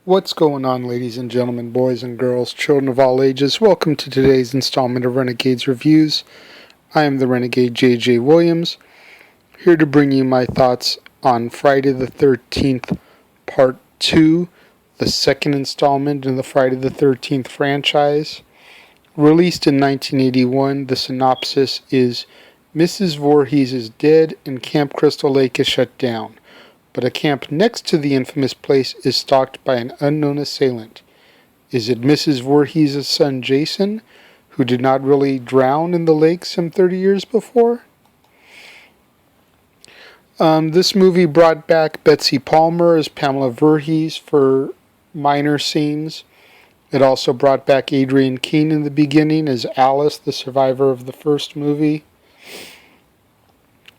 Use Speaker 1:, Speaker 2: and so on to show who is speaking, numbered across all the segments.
Speaker 1: What's going on, ladies and gentlemen, boys and girls, children of all ages? Welcome to today's installment of Renegades Reviews. I am the Renegade J.J. Williams, here to bring you my thoughts on Friday the 13th Part 2, the second installment in the Friday the 13th franchise. Released in 1981, the synopsis is: Mrs. Voorhees is dead and Camp Crystal Lake is shut down, but a camp next to the infamous place is stalked by an unknown assailant. Is it Mrs. Voorhees' son Jason, who did not really drown in the lake some 30 years before? This movie brought back Betsy Palmer as Pamela Voorhees for minor scenes. It also brought back Adrienne Keene in the beginning as Alice, the survivor of the first movie.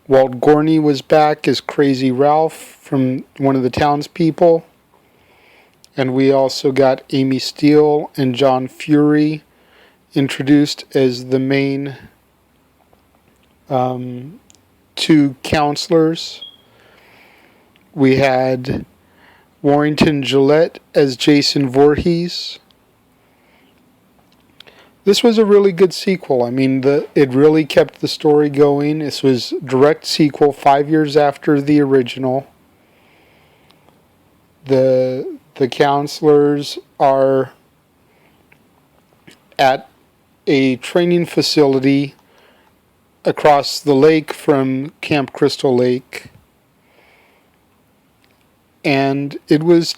Speaker 1: Walt Gorney was back as Crazy Ralph from one of the townspeople. And we also got Amy Steele and John Fury introduced as the main two counselors. We had Warrington Gillette as Jason Voorhees. This was a really good sequel. I mean, it really kept the story going. This was a direct sequel 5 years after the original. The counselors are at a training facility across the lake from Camp Crystal Lake. And it was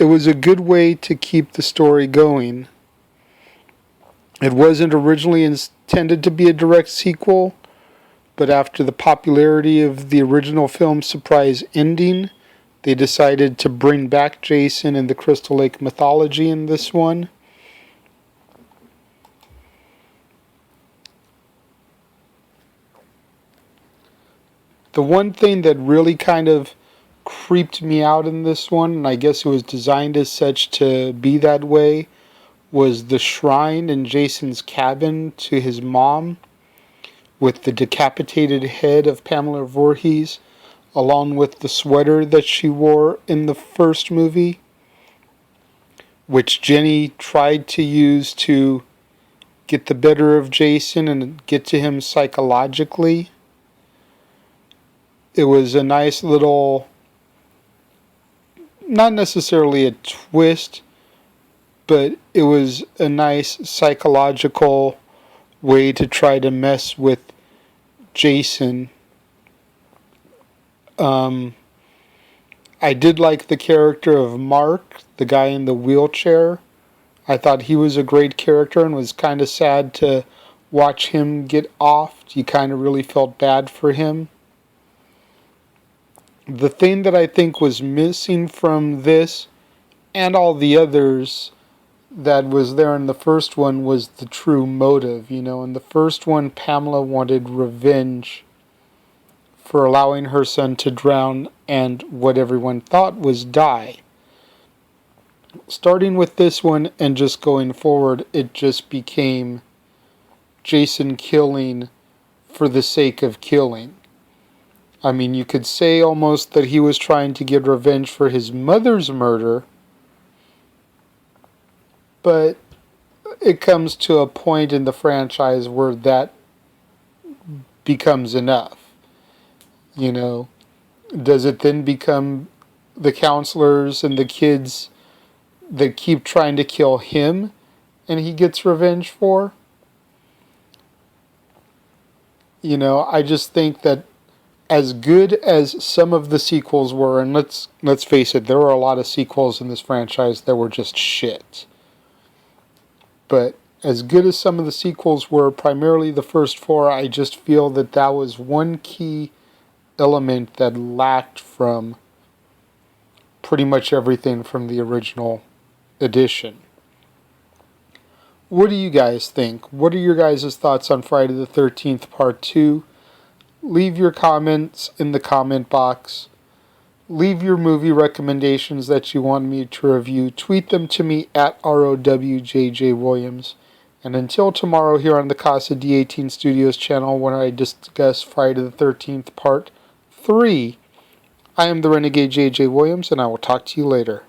Speaker 1: a good way to keep the story going. It wasn't originally intended to be a direct sequel, but after the popularity of the original film's surprise ending, they decided to bring back Jason and the Crystal Lake mythology in this one. The one thing that really kind of creeped me out in this one, and I guess it was designed as such to be that way, was the shrine in Jason's cabin to his mom with the decapitated head of Pamela Voorhees, along with the sweater that she wore in the first movie, which Jenny tried to use to get the better of Jason and get to him psychologically. It was a nice little, not necessarily a twist, but it was a nice psychological way to try to mess with Jason. I did like the character of Mark, the guy in the wheelchair. I thought he was a great character and was kind of sad to watch him get offed. You kind of really felt bad for him. The thing that I think was missing from this and all the others that was there in the first one was the true motive. You know, in the first one, Pamela wanted revenge for allowing her son to drown and what everyone thought was die. Starting with this one and just going forward, it just became Jason killing for the sake of killing. I mean, you could say almost that he was trying to get revenge for his mother's murder, but it comes to a point in the franchise where that becomes enough. You know, does it then become the counselors and the kids that keep trying to kill him and he gets revenge for? You know, I just think that as good as some of the sequels were, and let's face it, there were a lot of sequels in this franchise that were just shit. But as good as some of the sequels were, primarily the first four, I just feel that that was one key element that lacked from pretty much everything from the original edition. What do you guys think? What are your guys' thoughts on Friday the 13th Part 2? Leave your comments in the comment box. Leave your movie recommendations that you want me to review. Tweet them to me at ROWJJWilliams. And until tomorrow here on the Casa D18 Studios channel when I discuss Friday the 13th Part 3, I am the Renegade J.J. Williams, and I will talk to you later.